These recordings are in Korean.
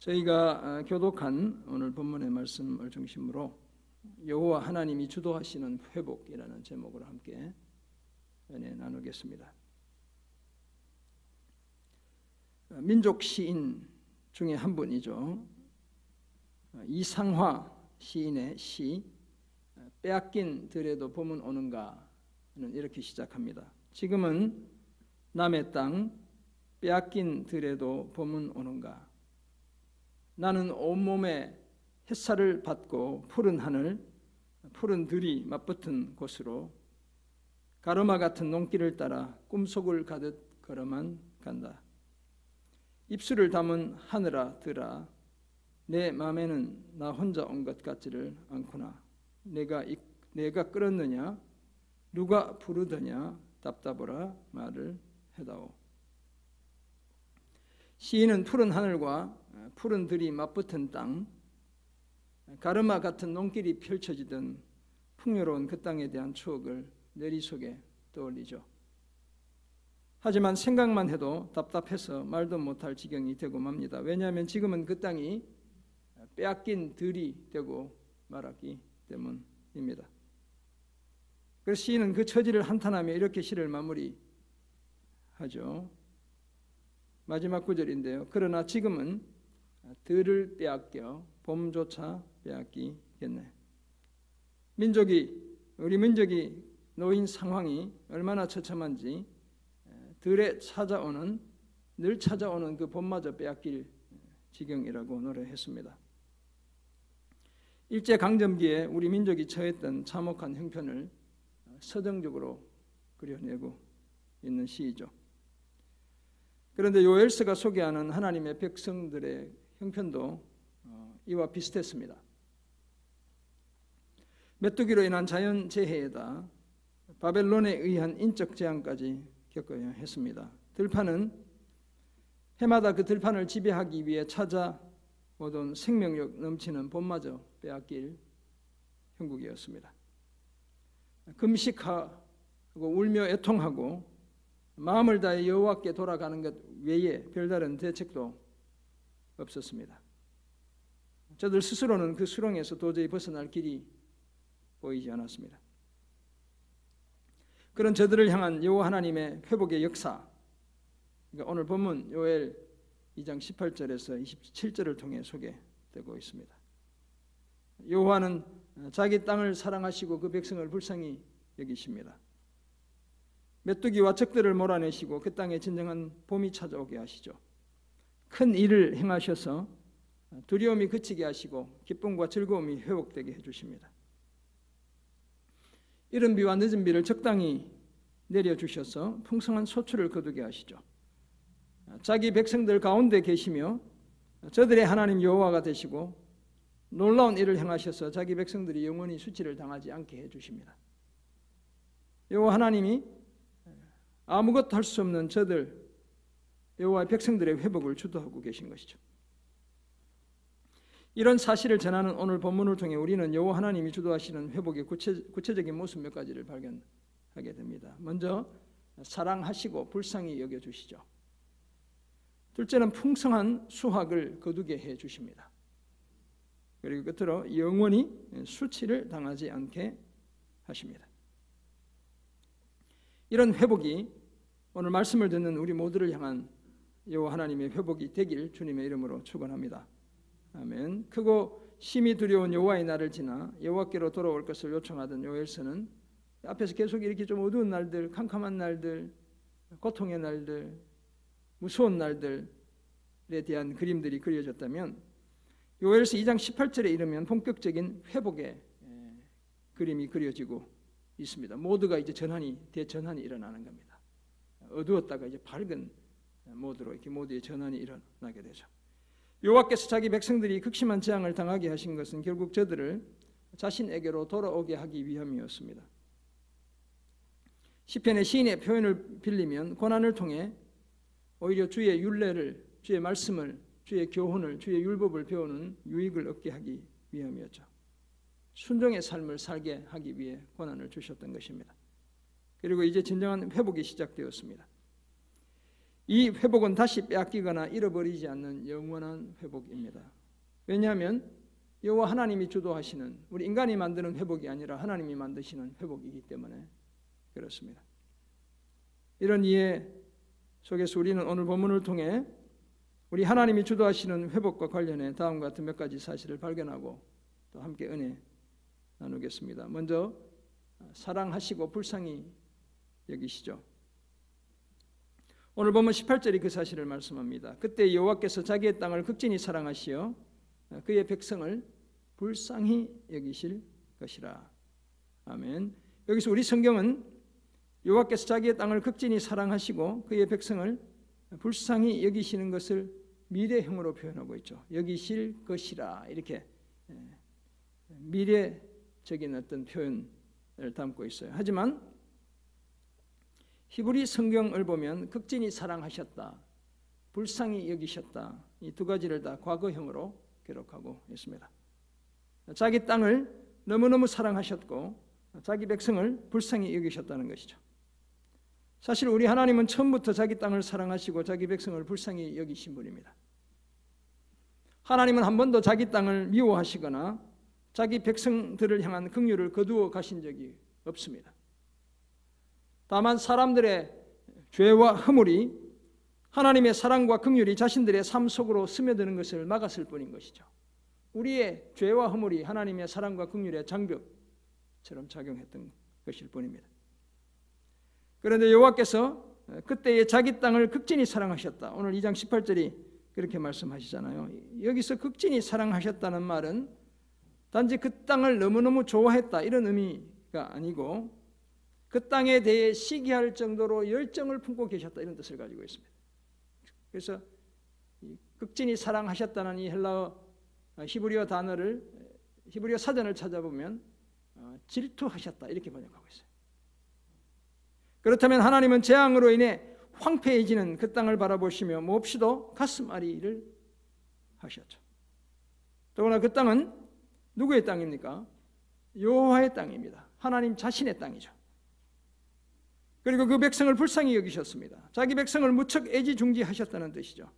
저희가 교독한 오늘 본문의 말씀을 중심으로 여호와 하나님이 주도하시는 회복이라는 제목으로 함께 은혜 나누겠습니다. 민족 시인 중에 한 분이죠. 이상화 시인의 시 빼앗긴 들에도 봄은 오는가는 이렇게 시작합니다. 지금은 남의 땅 빼앗긴 들에도 봄은 오는가. 나는 온몸에 햇살을 받고 푸른 하늘, 푸른 들이 맞붙은 곳으로 가르마 같은 농길을 따라 꿈속을 가듯 걸어만 간다. 입술을 담은 하늘아 들아, 내 맘에는 나 혼자 온 것 같지를 않구나. 내가 끌었느냐, 누가 부르더냐, 답답하라 말을 해다오. 시인은 푸른 하늘과 푸른 들이 맞붙은 땅, 가르마 같은 농길이 펼쳐지던 풍요로운 그 땅에 대한 추억을 내리속에 떠올리죠. 하지만 생각만 해도 답답해서 말도 못할 지경이 되고 맙니다. 왜냐하면 지금은 그 땅이 빼앗긴 들이 되고 말았기 때문입니다. 그래서 시인은 그 처지를 한탄하며 이렇게 시를 마무리하죠. 마지막 구절인데요. 그러나 지금은 들을 빼앗겨 봄조차 빼앗기겠네. 우리 민족이 놓인 상황이 얼마나 처참한지 늘 찾아오는 그 봄마저 빼앗길 지경이라고 노래했습니다. 일제강점기에 우리 민족이 처했던 참혹한 형편을 서정적으로 그려내고 있는 시이죠. 그런데 요엘서가 소개하는 하나님의 백성들의 형편도 이와 비슷했습니다. 메뚜기로 인한 자연재해에다 바벨론에 의한 인적 재앙까지 겪어야 했습니다. 들판은 해마다 그 들판을 지배하기 위해 찾아오던 생명력 넘치는 봄마저 빼앗길 형국이었습니다. 금식하고 울며 애통하고 마음을 다해 여호와께 돌아가는 것 외에 별다른 대책도 없었습니다. 저들 스스로는 그 수렁에서 도저히 벗어날 길이 보이지 않았습니다. 그런 저들을 향한 여호와 하나님의 회복의 역사, 그러니까 오늘 본문 요엘 2장 18절에서 27절을 통해 소개되고 있습니다. 여호와는 자기 땅을 사랑하시고 그 백성을 불쌍히 여기십니다. 메뚜기와 적들을 몰아내시고 그 땅에 진정한 봄이 찾아오게 하시죠. 큰 일을 행하셔서 두려움이 그치게 하시고 기쁨과 즐거움이 회복되게 해주십니다. 이른 비와 늦은 비를 적당히 내려주셔서 풍성한 소출을 거두게 하시죠. 자기 백성들 가운데 계시며 저들의 하나님 여호와가 되시고 놀라운 일을 행하셔서 자기 백성들이 영원히 수치를 당하지 않게 해주십니다. 여호와 하나님이 아무것도 할 수 없는 저들 여호와의 백성들의 회복을 주도하고 계신 것이죠. 이런 사실을 전하는 오늘 본문을 통해 우리는 여호와 하나님이 주도하시는 회복의 구체적인 모습 몇 가지를 발견하게 됩니다. 먼저 사랑하시고 불쌍히 여겨주시죠. 둘째는 풍성한 수확을 거두게 해주십니다. 그리고 끝으로 영원히 수치를 당하지 않게 하십니다. 이런 회복이 오늘 말씀을 듣는 우리 모두를 향한 여호와 하나님의 회복이 되길 주님의 이름으로 축원합니다. 아멘. 크고 심히 두려운 여호와의 날을 지나 여호와께로 돌아올 것을 요청하던 요엘서는 앞에서 계속 이렇게 좀 어두운 날들, 캄캄한 날들, 고통의 날들, 무서운 날들에 대한 그림들이 그려졌다면 요엘서 2장 18절에 이르면 본격적인 회복의 그림이 그려지고 있습니다. 모두가 이제 대전환이 일어나는 겁니다. 어두웠다가 이제 밝은 모드로 이렇게 모두의 전환이 일어나게 되죠. 여호와께서 자기 백성들이 극심한 재앙을 당하게 하신 것은 결국 저들을 자신에게로 돌아오게 하기 위함이었습니다. 시편의 시인의 표현을 빌리면 고난을 통해 오히려 주의 율례를, 주의 말씀을, 주의 교훈을, 주의 율법을 배우는 유익을 얻게 하기 위함이었죠. 순종의 삶을 살게 하기 위해 고난을 주셨던 것입니다. 그리고 이제 진정한 회복이 시작되었습니다. 이 회복은 다시 빼앗기거나 잃어버리지 않는 영원한 회복입니다. 왜냐하면 여호와 하나님이 주도하시는, 우리 인간이 만드는 회복이 아니라 하나님이 만드시는 회복이기 때문에 그렇습니다. 이런 이해 속에서 우리는 오늘 본문을 통해 우리 하나님이 주도하시는 회복과 관련해 다음과 같은 몇 가지 사실을 발견하고 또 함께 은혜 나누겠습니다. 먼저 사랑하시고 불쌍히 여기시죠. 오늘 보면 18절이 그 사실을 말씀합니다. 그때 여호와께서 자기의 땅을 극진히 사랑하시어 그의 백성을 불쌍히 여기실 것이라. 아멘. 여기서 우리 성경은 여호와께서 자기의 땅을 극진히 사랑하시고 그의 백성을 불쌍히 여기시는 것을 미래형으로 표현하고 있죠. 여기실 것이라, 이렇게 미래적인 어떤 표현을 담고 있어요. 하지만 히브리 성경을 보면 극진히 사랑하셨다, 불쌍히 여기셨다, 이 두 가지를 다 과거형으로 기록하고 있습니다. 자기 땅을 너무너무 사랑하셨고 자기 백성을 불쌍히 여기셨다는 것이죠. 사실 우리 하나님은 처음부터 자기 땅을 사랑하시고 자기 백성을 불쌍히 여기신 분입니다. 하나님은 한 번도 자기 땅을 미워하시거나 자기 백성들을 향한 긍휼을 거두어 가신 적이 없습니다. 다만 사람들의 죄와 허물이 하나님의 사랑과 긍휼이 자신들의 삶 속으로 스며드는 것을 막았을 뿐인 것이죠. 우리의 죄와 허물이 하나님의 사랑과 긍휼의 장벽처럼 작용했던 것일 뿐입니다. 그런데 여호와께서 그때의 자기 땅을 극진히 사랑하셨다. 오늘 2장 18절이 그렇게 말씀하시잖아요. 여기서 극진히 사랑하셨다는 말은 단지 그 땅을 너무너무 좋아했다 이런 의미가 아니고 그 땅에 대해 시기할 정도로 열정을 품고 계셨다 이런 뜻을 가지고 있습니다. 그래서 극진히 사랑하셨다는 이 헬라어 히브리어 단어를 히브리어 사전을 찾아보면 질투하셨다 이렇게 번역하고 있어요. 그렇다면 하나님은 재앙으로 인해 황폐해지는 그 땅을 바라보시며 몹시도 가슴앓이를 하셨죠. 더구나 그 땅은 누구의 땅입니까? 여호와의 땅입니다. 하나님 자신의 땅이죠. 그리고 그 백성을 불쌍히 여기셨습니다. 자기 백성을 무척 애지중지하셨다는 뜻이죠.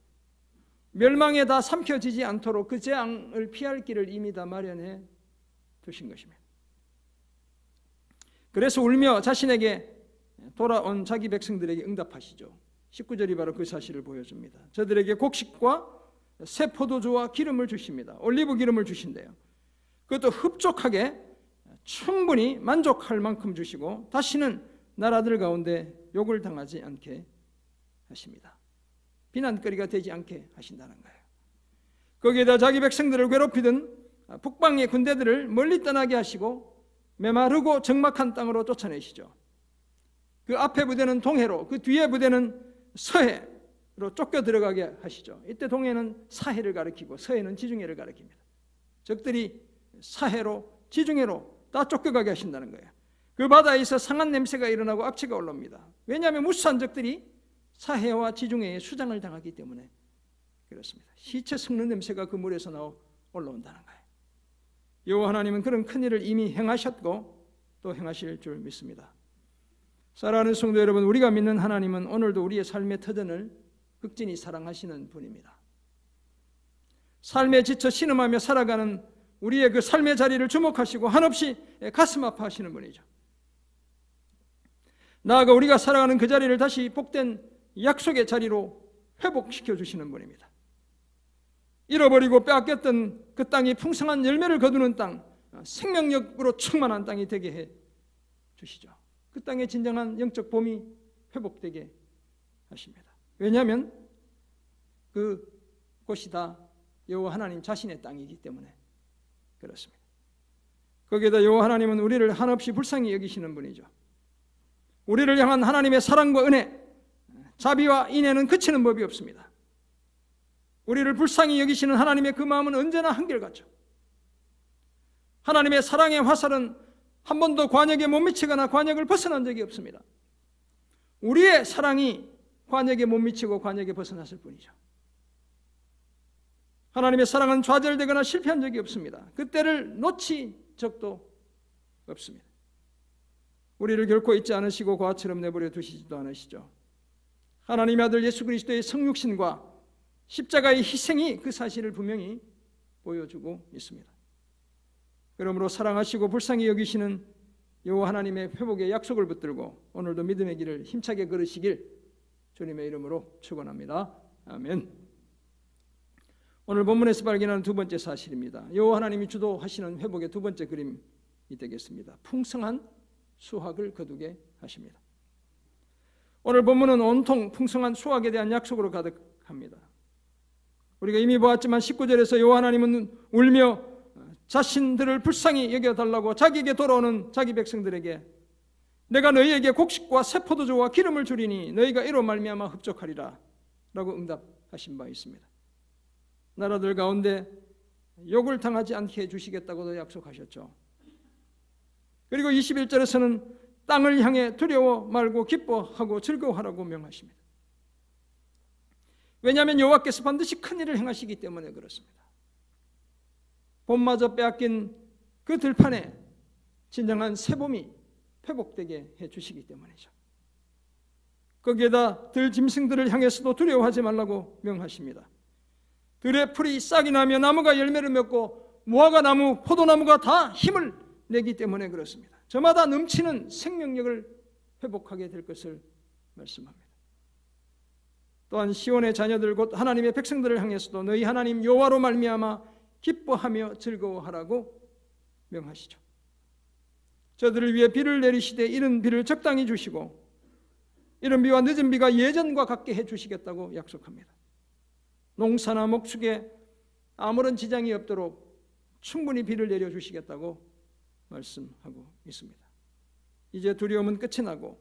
멸망에 다 삼켜지지 않도록 그 재앙을 피할 길을 이미 다 마련해 두신 것입니다. 그래서 울며 자신에게 돌아온 자기 백성들에게 응답하시죠. 19절이 바로 그 사실을 보여줍니다. 저들에게 곡식과 새 포도주와 기름을 주십니다. 올리브 기름을 주신대요. 그것도 흡족하게 충분히 만족할 만큼 주시고 다시는 나라들 가운데 욕을 당하지 않게 하십니다. 비난거리가 되지 않게 하신다는 거예요. 거기에다 자기 백성들을 괴롭히던 북방의 군대들을 멀리 떠나게 하시고 메마르고 적막한 땅으로 쫓아내시죠. 그 앞에 부대는 동해로, 그 뒤에 부대는 서해로 쫓겨 들어가게 하시죠. 이때 동해는 사해를 가리키고 서해는 지중해를 가리킵니다. 적들이 사해로 지중해로 다 쫓겨가게 하신다는 거예요. 그 바다에서 상한 냄새가 일어나고 악취가 올라옵니다. 왜냐하면 무수한 적들이 사해와 지중해에 수장을 당하기 때문에 그렇습니다. 시체 썩는 냄새가 그 물에서 올라온다는 거예요. 여호와 하나님은 그런 큰 일을 이미 행하셨고 또 행하실 줄 믿습니다. 사랑하는 성도 여러분, 우리가 믿는 하나님은 오늘도 우리의 삶의 터전을 극진히 사랑하시는 분입니다. 삶에 지쳐 신음하며 살아가는 우리의 그 삶의 자리를 주목하시고 한없이 가슴 아파하시는 분이죠. 나아가 우리가 살아가는 그 자리를 다시 복된 약속의 자리로 회복시켜 주시는 분입니다. 잃어버리고 빼앗겼던 그 땅이 풍성한 열매를 거두는 땅, 생명력으로 충만한 땅이 되게 해 주시죠. 그 땅에 진정한 영적 봄이 회복되게 하십니다. 왜냐하면 그 곳이 다 여호와 하나님 자신의 땅이기 때문에 그렇습니다. 거기에다 여호와 하나님은 우리를 한없이 불쌍히 여기시는 분이죠. 우리를 향한 하나님의 사랑과 은혜, 자비와 인애는 그치는 법이 없습니다. 우리를 불쌍히 여기시는 하나님의 그 마음은 언제나 한결같죠. 하나님의 사랑의 화살은 한 번도 관역에 못 미치거나 관역을 벗어난 적이 없습니다. 우리의 사랑이 관역에 못 미치고 관역에 벗어났을 뿐이죠. 하나님의 사랑은 좌절되거나 실패한 적이 없습니다. 그때를 놓친 적도 없습니다. 우리를 결코 잊지 않으시고 과처럼 내버려 두시지도 않으시죠. 하나님의 아들 예수 그리스도의 성육신과 십자가의 희생이 그 사실을 분명히 보여주고 있습니다. 그러므로 사랑하시고 불쌍히 여기시는 여호와 하나님의 회복의 약속을 붙들고 오늘도 믿음의 길을 힘차게 걸으시길 주님의 이름으로 축원합니다. 아멘. 오늘 본문에서 발견하는 두 번째 사실입니다. 여호와 하나님이 주도하시는 회복의 두 번째 그림이 되겠습니다. 풍성한 수확을 거두게 하십니다. 오늘 본문은 온통 풍성한 수확에 대한 약속으로 가득합니다. 우리가 이미 보았지만 19절에서 여호와 하나님은 울며 자신들을 불쌍히 여겨달라고 자기에게 돌아오는 자기 백성들에게 내가 너희에게 곡식과 새 포도주와 기름을 주리니 너희가 이로 말미암아 흡족하리라 라고 응답하신 바 있습니다. 나라들 가운데 욕을 당하지 않게 해주시겠다고도 약속하셨죠. 그리고 21절에서는 땅을 향해 두려워 말고 기뻐하고 즐거워하라고 명하십니다. 왜냐하면 여호와께서 반드시 큰 일을 행하시기 때문에 그렇습니다. 봄마저 빼앗긴 그 들판에 진정한 새봄이 회복되게 해주시기 때문이죠. 거기에다 들짐승들을 향해서도 두려워하지 말라고 명하십니다. 들의 풀이 싹이 나며 나무가 열매를 맺고 무화과 나무, 포도나무가 다 힘을 내기 때문에 그렇습니다. 저마다 넘치는 생명력을 회복하게 될 것을 말씀합니다. 또한 시온의 자녀들 곧 하나님의 백성들을 향해서도 너희 하나님 여호와로 말미암아 기뻐하며 즐거워하라고 명하시죠. 저들을 위해 비를 내리시되 이른 비를 적당히 주시고 이른 비와 늦은 비가 예전과 같게 해주시겠다고 약속합니다. 농사나 목축에 아무런 지장이 없도록 충분히 비를 내려주시겠다고 말씀하고 있습니다. 이제 두려움은 끝이 나고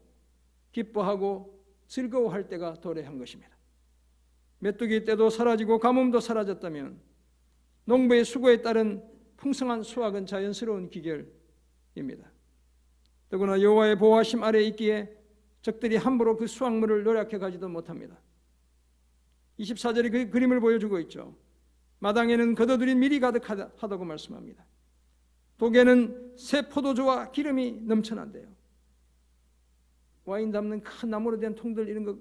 기뻐하고 즐거워할 때가 도래한 것입니다. 메뚜기 떼도 사라지고 가뭄도 사라졌다면 농부의 수고에 따른 풍성한 수확은 자연스러운 기결입니다. 더구나 여호와의 보호하심 아래에 있기에 적들이 함부로 그 수확물을 노략해 가지도 못합니다. 24절이 그 그림을 보여주고 있죠. 마당에는 걷어들인 밀이 가득하다고 말씀합니다. 독에는 새 포도주와 기름이 넘쳐난대요. 와인 담는 큰 나무로 된 통들 이런 거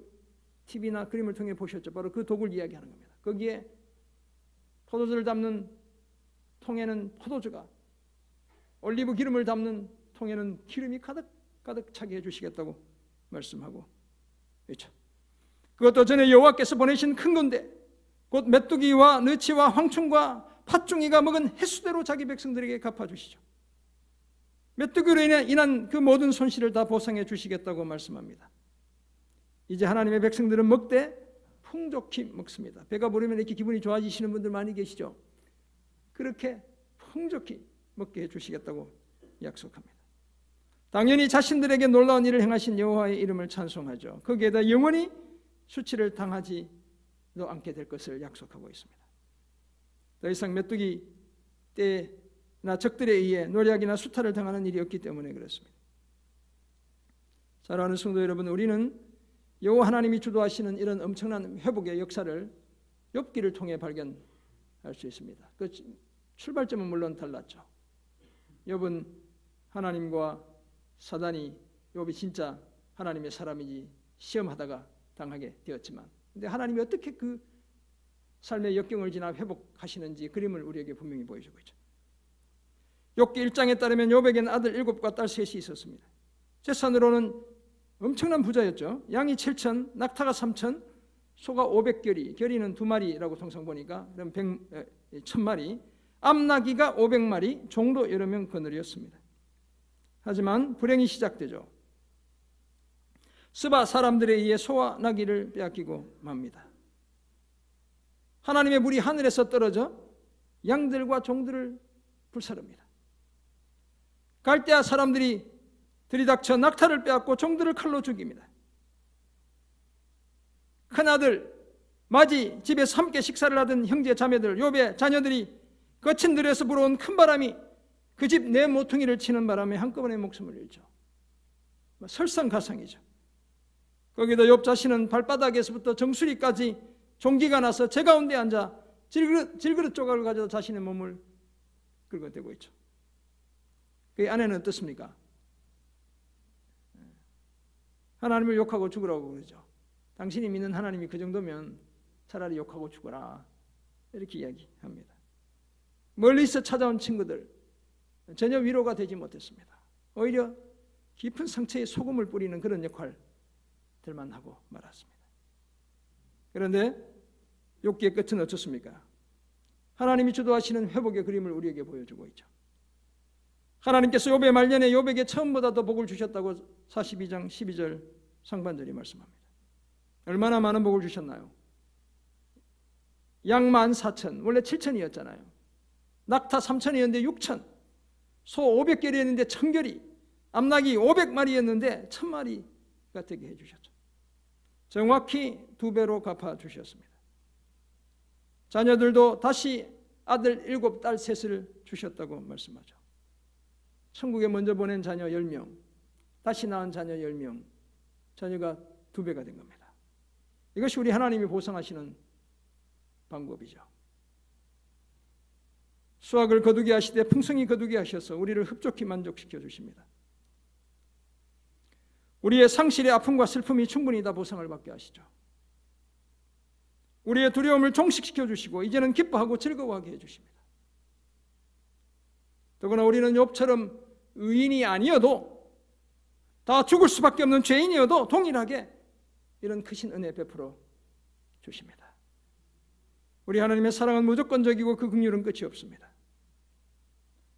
TV나 그림을 통해 보셨죠. 바로 그 독을 이야기하는 겁니다. 거기에 포도주를 담는 통에는 포도주가, 올리브 기름을 담는 통에는 기름이 가득 차게 해주시겠다고 말씀하고 있죠. 그것도 전에 여호와께서 보내신 큰 건데 곧 메뚜기와 느치와 황충과 팥중이가 먹은 횟수대로 자기 백성들에게 갚아주시죠. 메뚜기로 인한 그 모든 손실을 다 보상해 주시겠다고 말씀합니다. 이제 하나님의 백성들은 먹되 풍족히 먹습니다. 배가 부르면 이렇게 기분이 좋아지시는 분들 많이 계시죠. 그렇게 풍족히 먹게 해주시겠다고 약속합니다. 당연히 자신들에게 놀라운 일을 행하신 여호와의 이름을 찬송하죠. 거기에다 영원히 수치를 당하지도 않게 될 것을 약속하고 있습니다. 더 이상 메뚜기 떼나 적들에 의해 노략이나 수탈을 당하는 일이 없기 때문에 그렇습니다. 사랑하는 성도 여러분, 우리는 여호와 하나님이 주도하시는 이런 엄청난 회복의 역사를 욥기를 통해 발견할 수 있습니다. 그 출발점은 물론 달랐죠. 욥은 하나님과 사단이 욥이 진짜 하나님의 사람이지 시험하다가 당하게 되었지만, 근데 하나님이 어떻게 그 삶의 역경을 지나 회복하시는지 그림을 우리에게 분명히 보여주고 있죠. 욥기 1장에 따르면 욥에게는 아들 7과 딸 3이 있었습니다. 재산으로는 엄청난 부자였죠. 양이 7천, 낙타가 3천, 소가 500결이, 결이는 2마리라고 통상 보니까 그럼 1000마리, 암나귀가 500마리, 종도 여러 명 거느렸습니다. 하지만 불행이 시작되죠. 스바 사람들에 의해 소와 나귀를 빼앗기고 맙니다. 하나님의 불이 하늘에서 떨어져 양들과 종들을 불사릅니다. 갈대아 사람들이 들이닥쳐 낙타를 빼앗고 종들을 칼로 죽입니다. 큰아들 마지 집에서 함께 식사를 하던 형제 자매들 욥의 자녀들이 거친 들에서 불어온 큰 바람이 그 집 내 모퉁이를 치는 바람에 한꺼번에 목숨을 잃죠. 설상가상이죠. 거기다 욥 자신은 발바닥에서부터 정수리까지 종기가 나서 제 가운데 앉아 질그릇 조각을 가져다 자신의 몸을 긁어대고 있죠. 그 아내는 어떻습니까? 하나님을 욕하고 죽으라고 그러죠. 당신이 믿는 하나님이 그 정도면 차라리 욕하고 죽어라, 이렇게 이야기합니다. 멀리서 찾아온 친구들 전혀 위로가 되지 못했습니다. 오히려 깊은 상처에 소금을 뿌리는 그런 역할들만 하고 말았습니다. 그런데 욥기의 끝은 어떻습니까? 하나님이 주도하시는 회복의 그림을 우리에게 보여주고 있죠. 하나님께서 욥의 말년에 욥에게 처음보다 더 복을 주셨다고 42장 12절 상반절이 말씀합니다. 얼마나 많은 복을 주셨나요? 양 14,000, 원래 7,000이었잖아요. 낙타 3,000이었는데 6,000, 소 500결이었는데 1,000결이, 암낙이 500마리였는데 1,000마리가 되게 해주셨죠. 정확히 2배로 갚아주셨습니다. 자녀들도 다시 아들 7, 딸 3을 주셨다고 말씀하죠. 천국에 먼저 보낸 자녀 10명, 다시 낳은 자녀 10명, 자녀가 2배가 된 겁니다. 이것이 우리 하나님이 보상하시는 방법이죠. 수확을 거두게 하시되 풍성히 거두게 하셔서 우리를 흡족히 만족시켜 주십니다. 우리의 상실의 아픔과 슬픔이 충분히 다 보상을 받게 하시죠. 우리의 두려움을 종식시켜 주시고 이제는 기뻐하고 즐거워하게 해주십니다. 더구나 우리는 욥처럼 의인이 아니어도, 다 죽을 수밖에 없는 죄인이어도 동일하게 이런 크신 은혜 베풀어 주십니다. 우리 하나님의 사랑은 무조건적이고 그 긍휼은 끝이 없습니다.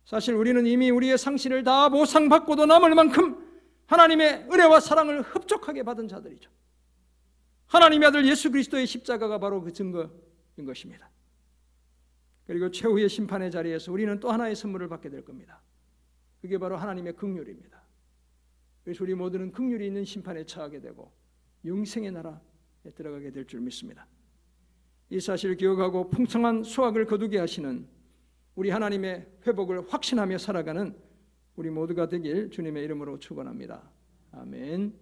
사실 우리는 이미 우리의 상실을 다 보상받고도 남을 만큼 하나님의 은혜와 사랑을 흡족하게 받은 자들이죠. 하나님의 아들 예수 그리스도의 십자가가 바로 그 증거인 것입니다. 그리고 최후의 심판의 자리에서 우리는 또 하나의 선물을 받게 될 겁니다. 그게 바로 하나님의 긍휼입니다. 그래서 우리 모두는 긍휼이 있는 심판에 처하게 되고 영생의 나라에 들어가게 될 줄 믿습니다. 이 사실을 기억하고 풍성한 수확을 거두게 하시는 우리 하나님의 회복을 확신하며 살아가는 우리 모두가 되길 주님의 이름으로 축원합니다. 아멘.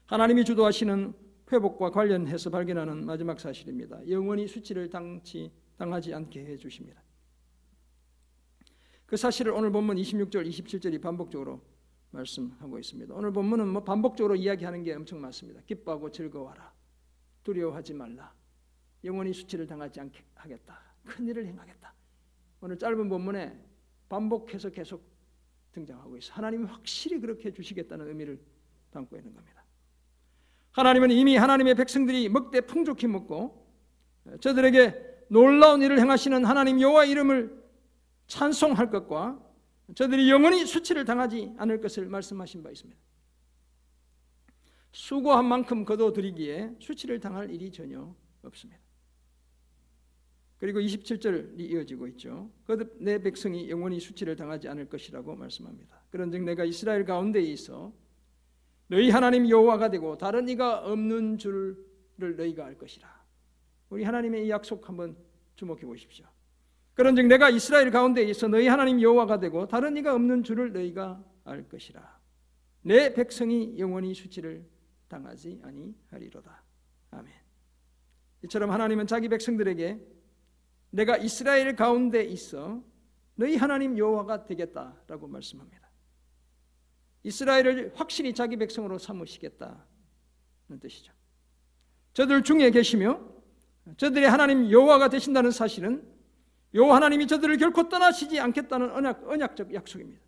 하나님이 주도하시는 회복과 관련해서 발견하는 마지막 사실입니다. 영원히 수치를 당하지 않게 해주십니다. 그 사실을 오늘 본문 26절, 27절이 반복적으로 말씀하고 있습니다. 오늘 본문은 반복적으로 이야기하는 게 엄청 많습니다. 기뻐하고 즐거워하라, 두려워하지 말라, 영원히 수치를 당하지 않게 하겠다, 큰일을 행하겠다. 오늘 짧은 본문에 반복해서 계속 등장하고 있어요. 하나님이 확실히 그렇게 해주시겠다는 의미를 담고 있는 겁니다. 하나님은 이미 하나님의 백성들이 먹되 풍족히 먹고 저들에게 놀라운 일을 행하시는 하나님 여호와 이름을 찬송할 것과 저들이 영원히 수치를 당하지 않을 것을 말씀하신 바 있습니다. 수고한 만큼 거둬들이기에 수치를 당할 일이 전혀 없습니다. 그리고 27절이 이어지고 있죠. 거듭 내 백성이 영원히 수치를 당하지 않을 것이라고 말씀합니다. 그런즉 내가 이스라엘 가운데에 있어 너희 하나님 여호와가 되고 다른 이가 없는 줄을 너희가 알 것이라. 우리 하나님의 이 약속 한번 주목해 보십시오. 그런즉 내가 이스라엘 가운데에 있어 너희 하나님 여호와가 되고 다른 이가 없는 줄을 너희가 알 것이라. 내 백성이 영원히 수치를 당하지 아니하리로다. 아멘. 이처럼 하나님은 자기 백성들에게 내가 이스라엘 가운데 있어 너희 하나님 여호와가 되겠다라고 말씀합니다. 이스라엘을 확실히 자기 백성으로 삼으시겠다는 뜻이죠. 저들 중에 계시며 저들의 하나님 여호와가 되신다는 사실은 여호와 하나님이 저들을 결코 떠나시지 않겠다는 언약적 약속입니다.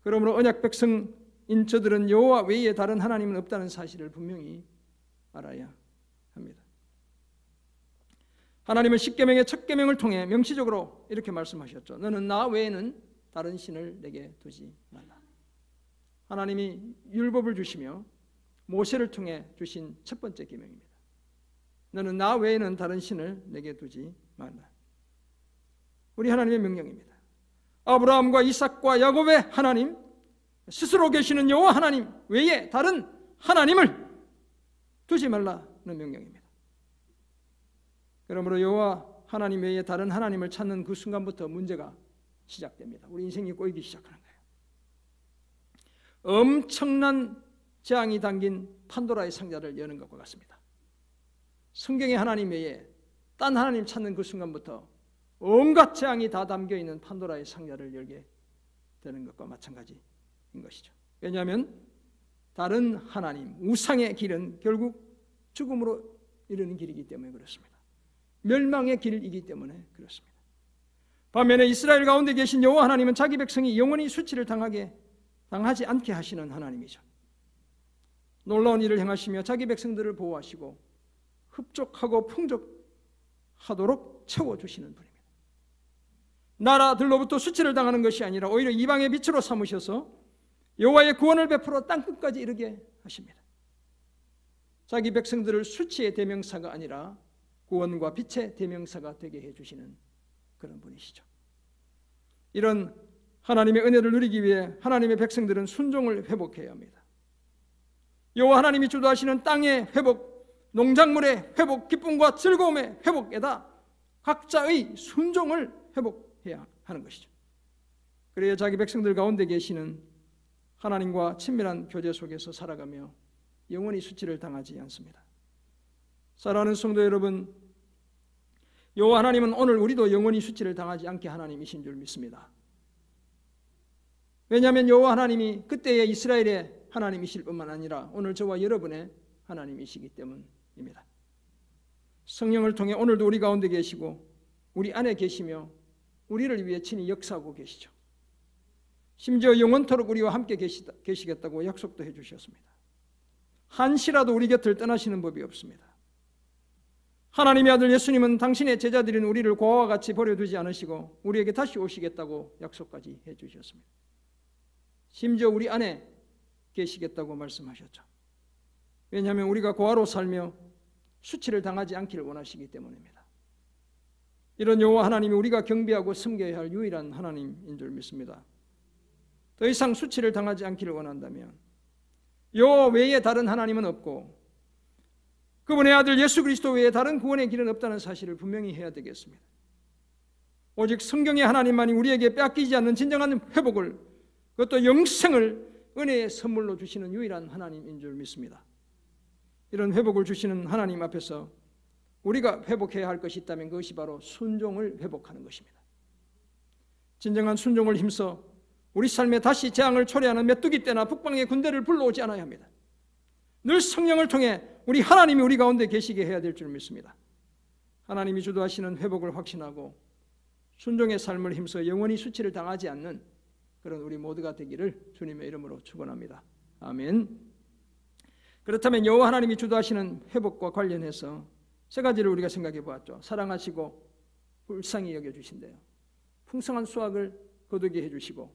그러므로 언약 백성인 저들은 여호와 외에 다른 하나님은 없다는 사실을 분명히 알아야 합니다. 하나님은 십계명의 첫 계명을 통해 명시적으로 이렇게 말씀하셨죠. 너는 나 외에는 다른 신을 내게 두지 말라. 하나님이 율법을 주시며 모세를 통해 주신 첫 번째 계명입니다. 너는 나 외에는 다른 신을 내게 두지 말라. 우리 하나님의 명령입니다. 아브라함과 이삭과 야곱의 하나님, 스스로 계시는 여호와 하나님 외에 다른 하나님을 두지 말라는 명령입니다. 그러므로 여호와 하나님 외에 다른 하나님을 찾는 그 순간부터 문제가 시작됩니다. 우리 인생이 꼬이기 시작하는 거예요. 엄청난 재앙이 담긴 판도라의 상자를 여는 것과 같습니다. 성경의 하나님 외에 딴 하나님 찾는 그 순간부터 온갖 재앙이 다 담겨있는 판도라의 상자를 열게 되는 것과 마찬가지인 것이죠. 왜냐하면 다른 하나님, 우상의 길은 결국 죽음으로 이르는 길이기 때문에 그렇습니다. 멸망의 길이기 때문에 그렇습니다. 반면에 이스라엘 가운데 계신 여호와 하나님은 자기 백성이 영원히 수치를 당하지 않게 하시는 하나님이죠. 놀라운 일을 행하시며 자기 백성들을 보호하시고 흡족하고 풍족하도록 채워주시는 분입니다. 나라들로부터 수치를 당하는 것이 아니라 오히려 이방의 빛으로 삼으셔서 여호와의 구원을 베풀어 땅끝까지 이르게 하십니다. 자기 백성들을 수치의 대명사가 아니라 구원과 빛의 대명사가 되게 해주시는 그런 분이시죠. 이런 하나님의 은혜를 누리기 위해 하나님의 백성들은 순종을 회복해야 합니다. 여호와 하나님이 주도하시는 땅의 회복, 농작물의 회복, 기쁨과 즐거움의 회복에다 각자의 순종을 회복해야 하는 것이죠. 그래야 자기 백성들 가운데 계시는 하나님과 친밀한 교제 속에서 살아가며 영원히 수치를 당하지 않습니다. 사랑하는 성도 여러분, 여호와 하나님은 오늘 우리도 영원히 수치를 당하지 않게 하나님이신 줄 믿습니다. 왜냐하면 여호와 하나님이 그때의 이스라엘의 하나님이실 뿐만 아니라 오늘 저와 여러분의 하나님이시기 때문입니다. 성령을 통해 오늘도 우리 가운데 계시고 우리 안에 계시며 우리를 위해 친히 역사하고 계시죠. 심지어 영원토록 우리와 함께 계시겠다고 약속도 해주셨습니다. 한시라도 우리 곁을 떠나시는 법이 없습니다. 하나님의 아들 예수님은 당신의 제자들인 우리를 고아와 같이 버려두지 않으시고 우리에게 다시 오시겠다고 약속까지 해주셨습니다. 심지어 우리 안에 계시겠다고 말씀하셨죠. 왜냐하면 우리가 고아로 살며 수치를 당하지 않기를 원하시기 때문입니다. 이런 여호와 하나님이 우리가 경배하고 섬겨야 할 유일한 하나님인 줄 믿습니다. 더 이상 수치를 당하지 않기를 원한다면 여호와 외에 다른 하나님은 없고 그분의 아들 예수 그리스도 외에 다른 구원의 길은 없다는 사실을 분명히 해야 되겠습니다. 오직 성경의 하나님만이 우리에게 빼앗기지 않는 진정한 회복을, 그것도 영생을 은혜의 선물로 주시는 유일한 하나님인 줄 믿습니다. 이런 회복을 주시는 하나님 앞에서 우리가 회복해야 할 것이 있다면 그것이 바로 순종을 회복하는 것입니다. 진정한 순종을 힘써 우리 삶에 다시 재앙을 초래하는 메뚜기 떼나 북방의 군대를 불러오지 않아야 합니다. 늘 성령을 통해 우리 하나님이 우리 가운데 계시게 해야 될 줄 믿습니다. 하나님이 주도하시는 회복을 확신하고 순종의 삶을 힘써 영원히 수치를 당하지 않는 그런 우리 모두가 되기를 주님의 이름으로 축원합니다. 아멘. 그렇다면 여호와 하나님이 주도하시는 회복과 관련해서 세 가지를 우리가 생각해 보았죠. 사랑하시고 불쌍히 여겨주신대요. 풍성한 수확을 거두게 해주시고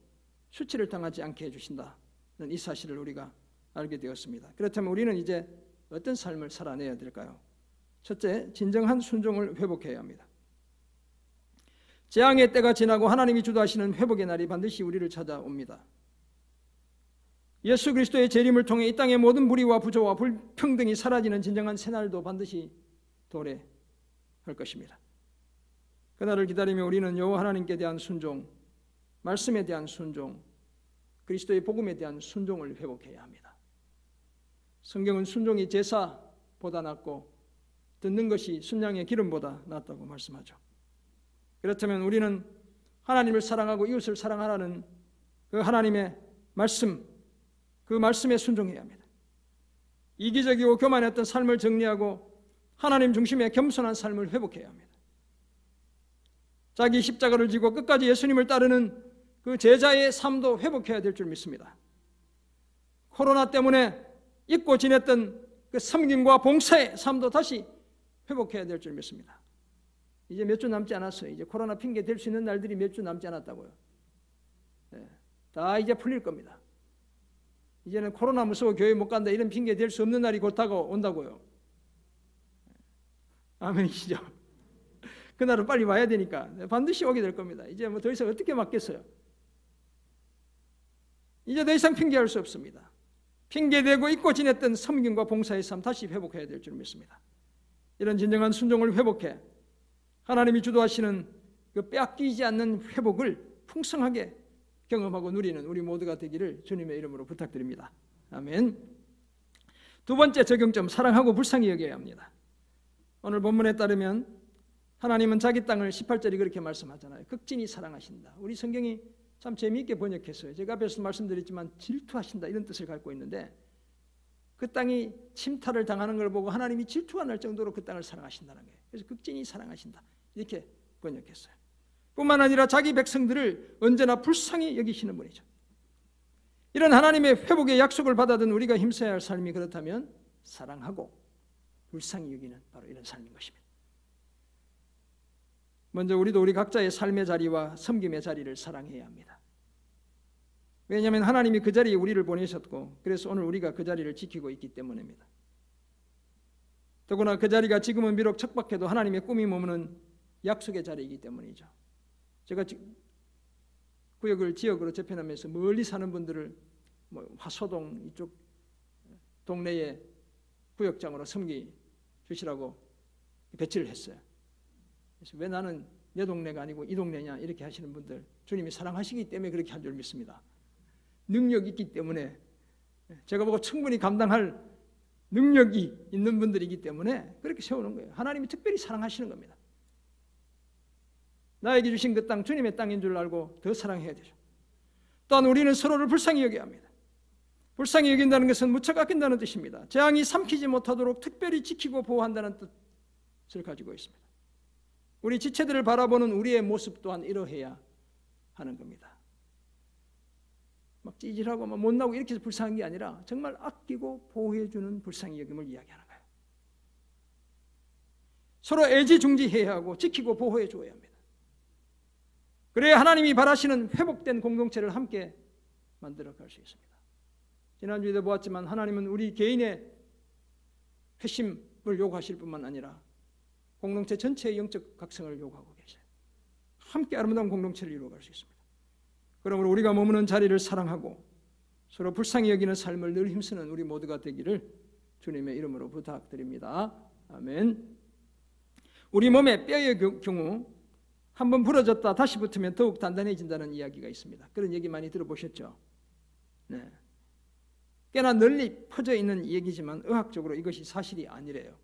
수치를 당하지 않게 해주신다는 이 사실을 우리가 알게 되었습니다. 그렇다면 우리는 이제 어떤 삶을 살아내야 될까요? 첫째, 진정한 순종을 회복해야 합니다. 재앙의 때가 지나고 하나님이 주도하시는 회복의 날이 반드시 우리를 찾아옵니다. 예수 그리스도의 재림을 통해 이 땅의 모든 불의와 부조와 불평등이 사라지는 진정한 새날도 반드시 도래할 것입니다. 그날을 기다리며 우리는 여호와 하나님께 대한 순종, 말씀에 대한 순종, 그리스도의 복음에 대한 순종을 회복해야 합니다. 성경은 순종이 제사보다 낫고 듣는 것이 순양의 기름보다 낫다고 말씀하죠. 그렇다면 우리는 하나님을 사랑하고 이웃을 사랑하라는 그 하나님의 말씀, 그 말씀에 순종해야 합니다. 이기적이고 교만했던 삶을 정리하고 하나님 중심의 겸손한 삶을 회복해야 합니다. 자기 십자가를 지고 끝까지 예수님을 따르는 그 제자의 삶도 회복해야 될 줄 믿습니다. 코로나 때문에 잊고 지냈던 그 섬김과 봉사의 삶도 다시 회복해야 될 줄 믿습니다. 이제 몇 주 남지 않았어요. 이제 코로나 핑계 댈 수 있는 날들이 몇 주 남지 않았다고요. 네, 다 이제 풀릴 겁니다. 이제는 코로나 무서워 교회 못 간다 이런 핑계 댈 수 없는 날이 곧 다가온다고요. 아멘이시죠? 그날은 빨리 와야 되니까 반드시 오게 될 겁니다. 이제 뭐 더 이상 어떻게 막겠어요? 이제 더 이상 핑계할 수 없습니다. 핑계대고 잊고 지냈던 섬김과 봉사의 삶 다시 회복해야 될 줄 믿습니다. 이런 진정한 순종을 회복해 하나님이 주도하시는 그 빼앗기지 않는 회복을 풍성하게 경험하고 누리는 우리 모두가 되기를 주님의 이름으로 부탁드립니다. 아멘. 두 번째 적용점, 사랑하고 불쌍히 여겨야 합니다. 오늘 본문에 따르면 하나님은 자기 땅을 18절이 그렇게 말씀하잖아요. 극진히 사랑하신다. 우리 성경이 참 재미있게 번역했어요. 제가 앞에서 말씀드렸지만 질투하신다 이런 뜻을 갖고 있는데 그 땅이 침탈을 당하는 걸 보고 하나님이 질투가 날 정도로 그 땅을 사랑하신다는 거예요. 그래서 극진히 사랑하신다 이렇게 번역했어요. 뿐만 아니라 자기 백성들을 언제나 불쌍히 여기시는 분이죠. 이런 하나님의 회복의 약속을 받아든 우리가 힘써야 할 삶이 그렇다면 사랑하고 불쌍히 여기는 바로 이런 삶인 것입니다. 먼저 우리도 우리 각자의 삶의 자리와 섬김의 자리를 사랑해야 합니다. 왜냐하면 하나님이 그 자리에 우리를 보내셨고 그래서 오늘 우리가 그 자리를 지키고 있기 때문입니다. 더구나 그 자리가 지금은 비록 척박해도 하나님의 꿈이 머무는 약속의 자리이기 때문이죠. 제가 구역을 지역으로 재편하면서 멀리 사는 분들을 화소동 이쪽 동네에 구역장으로 섬기 주시라고 배치를 했어요. 그래서 왜 나는 내 동네가 아니고 이 동네냐 이렇게 하시는 분들 주님이 사랑하시기 때문에 그렇게 한 줄 믿습니다. 능력이 있기 때문에 제가 보고 충분히 감당할 능력이 있는 분들이기 때문에 그렇게 세우는 거예요. 하나님이 특별히 사랑하시는 겁니다. 나에게 주신 그 땅 주님의 땅인 줄 알고 더 사랑해야 되죠. 또한 우리는 서로를 불쌍히 여겨야 합니다. 불쌍히 여긴다는 것은 무척 아낀다는 뜻입니다. 재앙이 삼키지 못하도록 특별히 지키고 보호한다는 뜻을 가지고 있습니다. 우리 지체들을 바라보는 우리의 모습 또한 이러해야 하는 겁니다. 막 찌질하고 막 못나고 이렇게 해서 불쌍한 게 아니라 정말 아끼고 보호해주는 불쌍히 여김을 이야기하는 거예요. 서로 애지중지해야 하고 지키고 보호해줘야 합니다. 그래야 하나님이 바라시는 회복된 공동체를 함께 만들어갈 수 있습니다. 지난주에도 보았지만 하나님은 우리 개인의 회심을 요구하실 뿐만 아니라 공동체 전체의 영적 각성을 요구하고 계셔요. 함께 아름다운 공동체를 이루어갈 수 있습니다. 그러므로 우리가 머무는 자리를 사랑하고 서로 불쌍히 여기는 삶을 늘 힘쓰는 우리 모두가 되기를 주님의 이름으로 부탁드립니다. 아멘. 우리 몸의 뼈의 경우 한번 부러졌다 다시 붙으면 더욱 단단해진다는 이야기가 있습니다. 그런 얘기 많이 들어보셨죠? 네. 꽤나 널리 퍼져 있는 얘기지만 의학적으로 이것이 사실이 아니래요.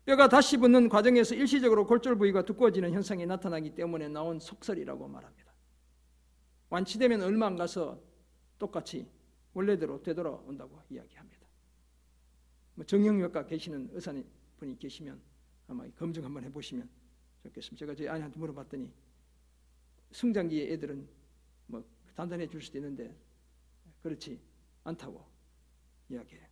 뼈가 다시 붙는 과정에서 일시적으로 골절 부위가 두꺼워지는 현상이 나타나기 때문에 나온 속설이라고 말합니다. 완치되면 얼마 안 가서 똑같이 원래대로 되돌아온다고 이야기합니다. 정형외과 계시는 의사분이 계시면 아마 검증 한번 해보시면 좋겠습니다. 제가 저희 아내한테 물어봤더니 성장기의 애들은 단단해질 수도 있는데 그렇지 않다고 이야기해요.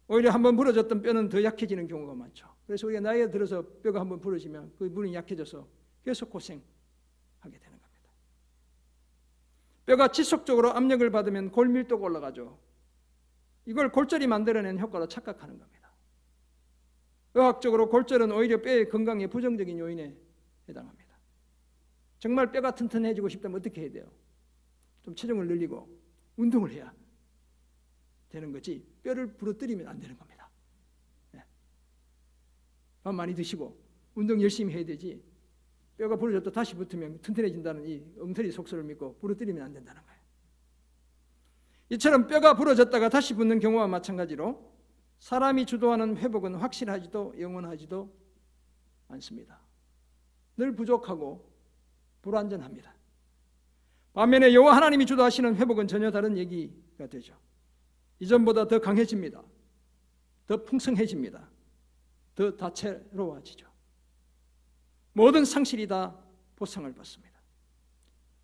오히려 한번 부러졌던 뼈는 더 약해지는 경우가 많죠. 그래서 우리가 나이가 들어서 뼈가 한번 부러지면 그 부분이 약해져서 계속 고생하게 되는 겁니다. 뼈가 지속적으로 압력을 받으면 골밀도가 올라가죠. 이걸 골절이 만들어낸 효과로 착각하는 겁니다. 의학적으로 골절은 오히려 뼈의 건강에 부정적인 요인에 해당합니다. 정말 뼈가 튼튼해지고 싶다면 어떻게 해야 돼요? 좀 체중을 늘리고 운동을 해야 되는 거지 뼈를 부러뜨리면 안 되는 겁니다. 네. 밥 많이 드시고 운동 열심히 해야 되지 뼈가 부러졌다 다시 붙으면 튼튼해진다는 이 엉터리 속설을 믿고 부러뜨리면 안 된다는 거예요. 이처럼 뼈가 부러졌다가 다시 붙는 경우와 마찬가지로 사람이 주도하는 회복은 확실하지도 영원하지도 않습니다. 늘 부족하고 불완전합니다. 반면에 여호와 하나님이 주도하시는 회복은 전혀 다른 얘기가 되죠. 이전보다 더 강해집니다. 더 풍성해집니다. 더 다채로워지죠. 모든 상실이 다 보상을 받습니다.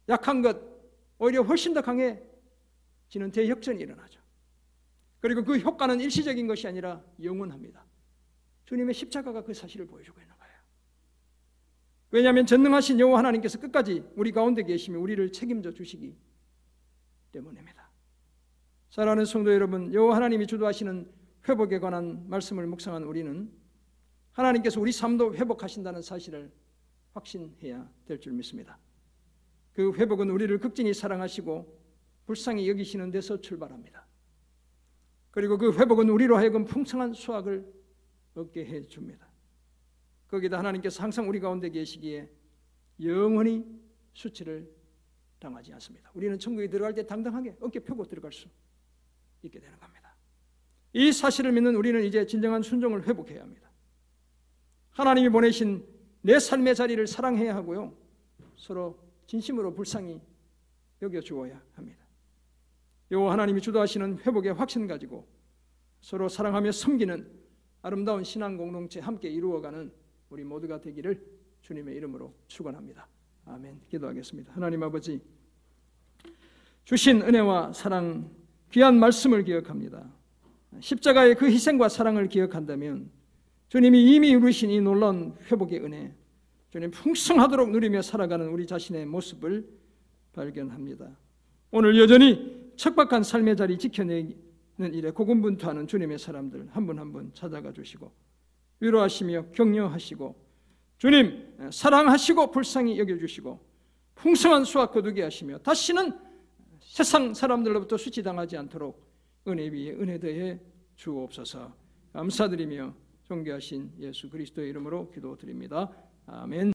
약한 것 오히려 훨씬 더 강해지는 대역전이 일어나죠. 그리고 그 효과는 일시적인 것이 아니라 영원합니다. 주님의 십자가가 그 사실을 보여주고 있는 거예요. 왜냐하면 전능하신 여호와 하나님께서 끝까지 우리 가운데 계시며 우리를 책임져 주시기 때문입니다. 사랑하는 성도 여러분, 여호와 하나님이 주도하시는 회복에 관한 말씀을 묵상한 우리는 하나님께서 우리 삶도 회복하신다는 사실을 확신해야 될 줄 믿습니다. 그 회복은 우리를 극진히 사랑하시고 불쌍히 여기시는 데서 출발합니다. 그리고 그 회복은 우리로 하여금 풍성한 수확을 얻게 해줍니다. 거기다 하나님께서 항상 우리 가운데 계시기에 영원히 수치를 당하지 않습니다. 우리는 천국에 들어갈 때 당당하게 어깨 펴고 들어갈 수 있게 되는 겁니다. 이 사실을 믿는 우리는 이제 진정한 순종을 회복해야 합니다. 하나님이 보내신 내 삶의 자리를 사랑해야 하고요. 서로 진심으로 불쌍히 여겨주어야 합니다. 여호와 하나님이 주도하시는 회복의 확신 가지고 서로 사랑하며 섬기는 아름다운 신앙 공동체 함께 이루어가는 우리 모두가 되기를 주님의 이름으로 축원합니다. 아멘. 기도하겠습니다. 하나님 아버지, 주신 은혜와 사랑, 귀한 말씀을 기억합니다. 십자가의 그 희생과 사랑을 기억한다면 주님이 이미 이루신 이 놀라운 회복의 은혜, 주님 풍성하도록 누리며 살아가는 우리 자신의 모습을 발견합니다. 오늘 여전히 척박한 삶의 자리 지켜내는 일에 고군분투하는 주님의 사람들 한 분 한 분 찾아가 주시고 위로하시며 격려하시고 주님 사랑하시고 불쌍히 여겨주시고 풍성한 수확 거두게 하시며 다시는 세상 사람들로부터 수치당하지 않도록 은혜 위에 은혜 더해 주옵소서. 감사드리며 존귀하신 예수 그리스도의 이름으로 기도드립니다. 아멘.